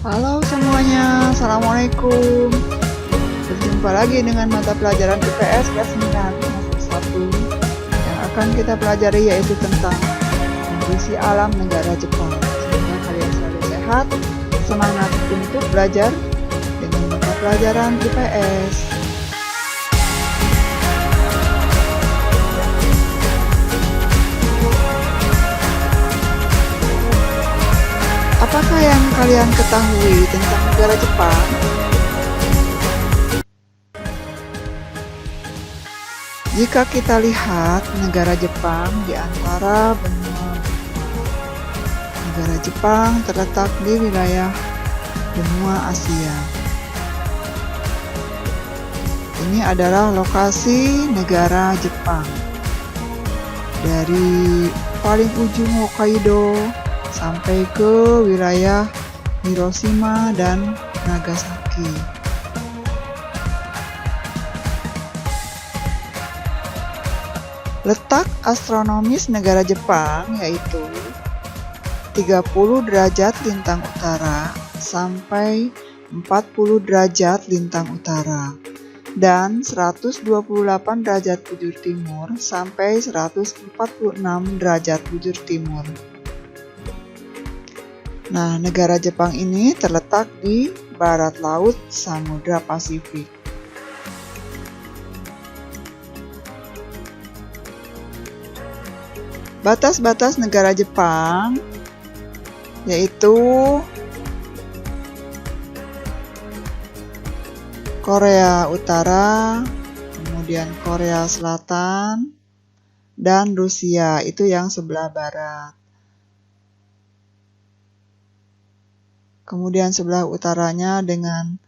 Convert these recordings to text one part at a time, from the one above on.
Halo semuanya, Assalamualaikum. Berjumpa lagi dengan mata pelajaran IPS kelas 9 semester 1 yang akan kita pelajari yaitu tentang kondisi alam negara Jepang. Semoga kalian selalu sehat, semangat untuk belajar dengan mata pelajaran IPS. Apakah yang kalian ketahui tentang negara Jepang? Jika kita lihat negara Jepang di antara benua, negara Jepang terletak di wilayah benua Asia. Ini adalah lokasi negara Jepang. Dari paling ujung Hokkaido sampai ke wilayah Hiroshima dan Nagasaki. Letak astronomis negara Jepang yaitu 30 derajat lintang utara sampai 40 derajat lintang utara dan 128 derajat bujur timur sampai 146 derajat bujur timur. Nah, negara Jepang ini terletak di barat laut Samudra Pasifik. Batas-batas negara Jepang yaitu Korea Utara, kemudian Korea Selatan, dan Rusia, itu yang sebelah barat. Kemudian sebelah utaranya dengan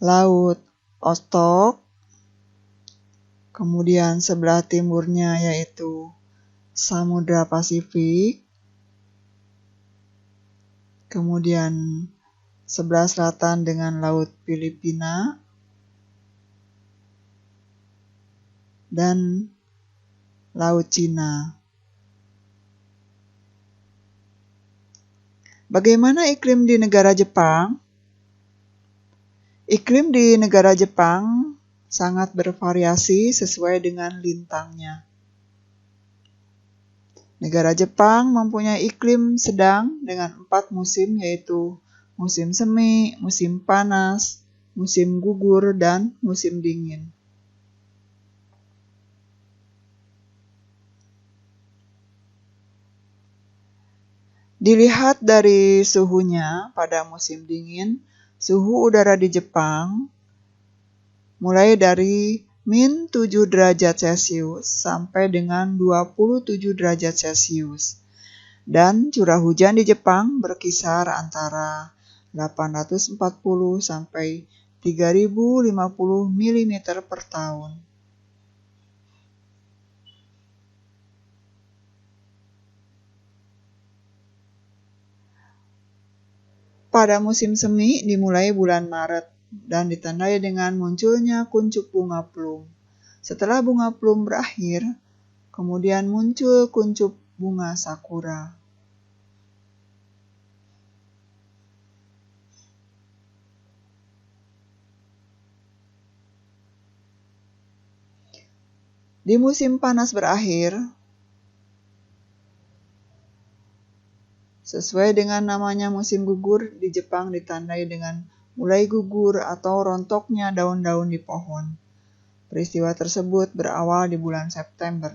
Laut Ostok, kemudian sebelah timurnya yaitu Samudra Pasifik, kemudian sebelah selatan dengan Laut Filipina, dan Laut Cina. Bagaimana iklim di negara Jepang? Iklim di negara Jepang sangat bervariasi sesuai dengan lintangnya. Negara Jepang mempunyai iklim sedang dengan 4 musim yaitu musim semi, musim panas, musim gugur, dan musim dingin. Dilihat dari suhunya pada musim dingin, suhu udara di Jepang mulai dari min 7 derajat Celcius sampai dengan 27 derajat Celcius. Dan curah hujan di Jepang berkisar antara 840 sampai 3050 mm per tahun. Pada musim semi dimulai bulan Maret dan ditandai dengan munculnya kuncup bunga plum. Setelah bunga plum berakhir, kemudian muncul kuncup bunga sakura. Di musim panas berakhir, sesuai dengan namanya musim gugur, di Jepang ditandai dengan mulai gugur atau rontoknya daun-daun di pohon. Peristiwa tersebut berawal di bulan September.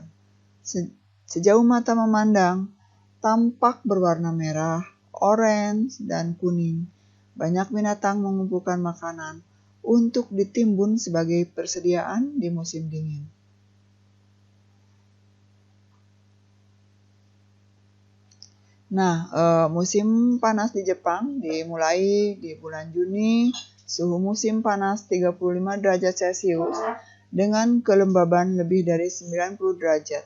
Sejauh mata memandang, tampak berwarna merah, orange, dan kuning. Banyak binatang mengumpulkan makanan untuk ditimbun sebagai persediaan di musim dingin. Nah, musim panas di Jepang dimulai di bulan Juni, suhu musim panas 35 derajat Celcius dengan kelembaban lebih dari 90 derajat.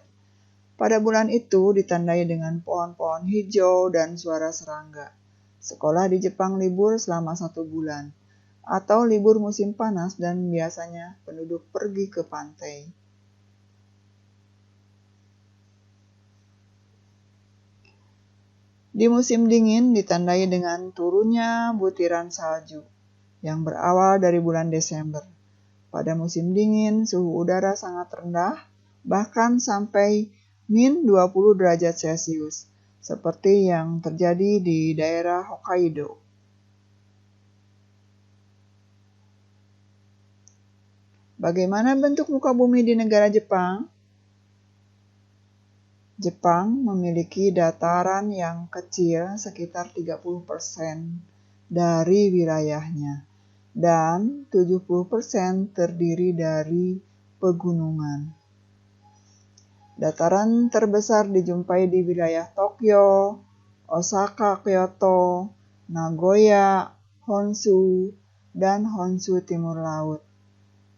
Pada bulan itu ditandai dengan pohon-pohon hijau dan suara serangga. Sekolah di Jepang libur selama 1 bulan, atau libur musim panas dan biasanya penduduk pergi ke pantai. Di musim dingin ditandai dengan turunnya butiran salju yang berawal dari bulan Desember. Pada musim dingin, suhu udara sangat rendah, bahkan sampai -20 derajat Celcius, seperti yang terjadi di daerah Hokkaido. Bagaimana bentuk muka bumi di negara Jepang? Jepang memiliki dataran yang kecil sekitar 30% dari wilayahnya dan 70% terdiri dari pegunungan. Dataran terbesar dijumpai di wilayah Tokyo, Osaka, Kyoto, Nagoya, Honshu, dan Honshu Timur Laut.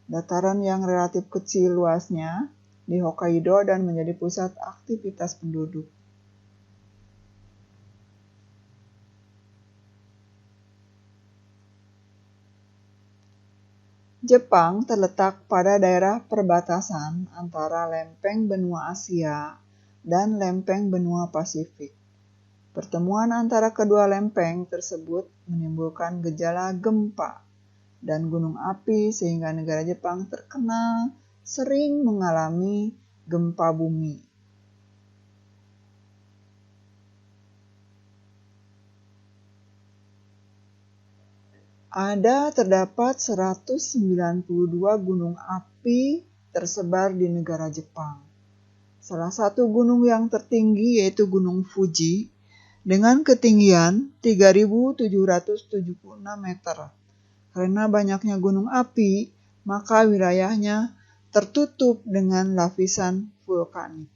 Dataran yang relatif kecil luasnya di Hokkaido dan menjadi pusat aktivitas penduduk. Jepang terletak pada daerah perbatasan antara lempeng benua Asia dan lempeng benua Pasifik. Pertemuan antara kedua lempeng tersebut menimbulkan gejala gempa dan gunung api sehingga negara Jepang terkenal sering mengalami gempa bumi. Terdapat 192 gunung api tersebar di negara Jepang. Salah satu gunung yang tertinggi yaitu Gunung Fuji dengan ketinggian 3.776 meter. Karena banyaknya gunung api, maka wilayahnya tertutup dengan lapisan vulkanik.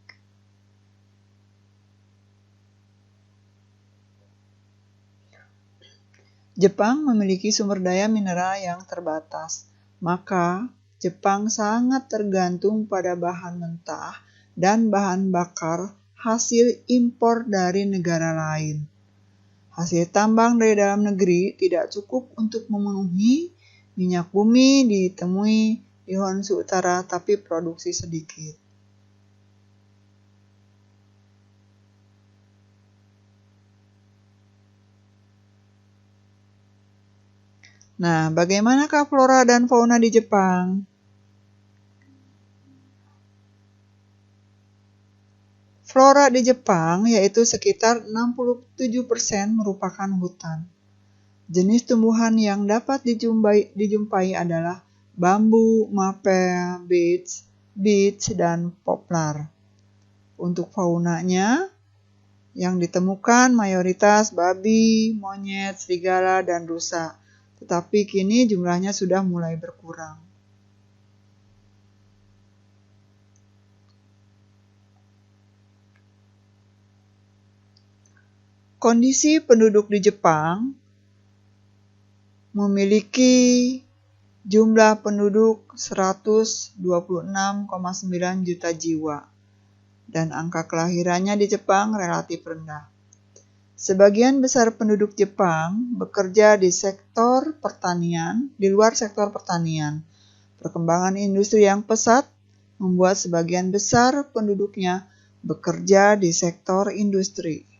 Jepang memiliki sumber daya mineral yang terbatas, maka Jepang sangat tergantung pada bahan mentah dan bahan bakar hasil impor dari negara lain. Hasil tambang dari dalam negeri tidak cukup untuk memenuhi minyak bumi ditemui di Honshu Utara, tapi produksi sedikit. Nah, bagaimanakah flora dan fauna di Jepang? Flora di Jepang yaitu sekitar 67% merupakan hutan. Jenis tumbuhan yang dapat dijumpai adalah bambu, maple, beech, dan poplar. Untuk faunanya, yang ditemukan mayoritas babi, monyet, serigala, dan rusa. Tetapi kini jumlahnya sudah mulai berkurang. Kondisi penduduk di Jepang memiliki jumlah penduduk 126,9 juta jiwa dan angka kelahirannya di Jepang relatif rendah. Sebagian besar penduduk Jepang bekerja di sektor pertanian, di luar sektor pertanian. Perkembangan industri yang pesat membuat sebagian besar penduduknya bekerja di sektor industri.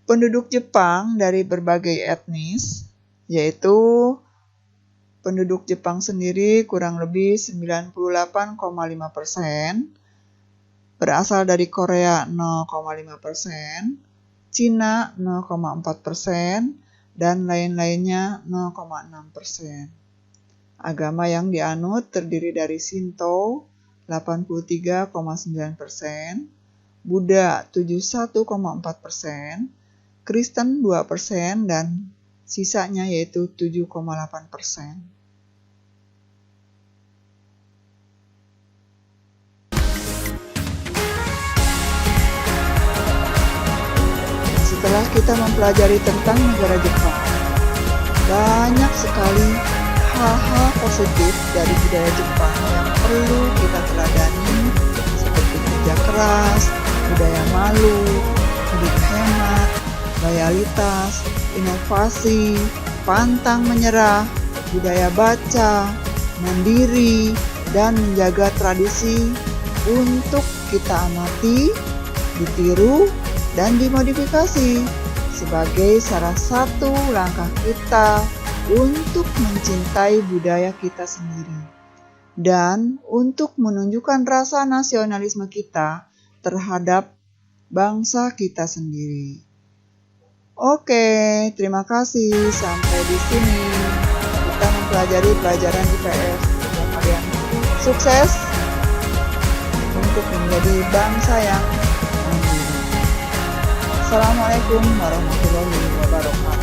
Penduduk Jepang dari berbagai etnis, yaitu penduduk Jepang sendiri kurang lebih 98,5%, berasal dari Korea 0,5%, Cina 0,4%, dan lain-lainnya 0,6%. Agama yang dianut terdiri dari Shinto 83,9%, Buddha 71,4%, Kristen 2%, dan sisanya yaitu 7,8%. Setelah kita mempelajari tentang negara Jepang, banyak sekali hal-hal positif dari budaya Jepang yang perlu kita teladani, seperti kerja keras, budaya malu, hidup hemat, loyalitas, inovasi, pantang menyerah, budaya baca, mandiri, dan menjaga tradisi untuk kita amati, ditiru, dan dimodifikasi sebagai salah satu langkah kita untuk mencintai budaya kita sendiri dan untuk menunjukkan rasa nasionalisme kita terhadap bangsa kita sendiri. Oke, terima kasih. Sampai di sini kita mempelajari pelajaran IPS. Semoga kalian sukses untuk menjadi bangsa yang mandiri. Assalamualaikum warahmatullahi wabarakatuh.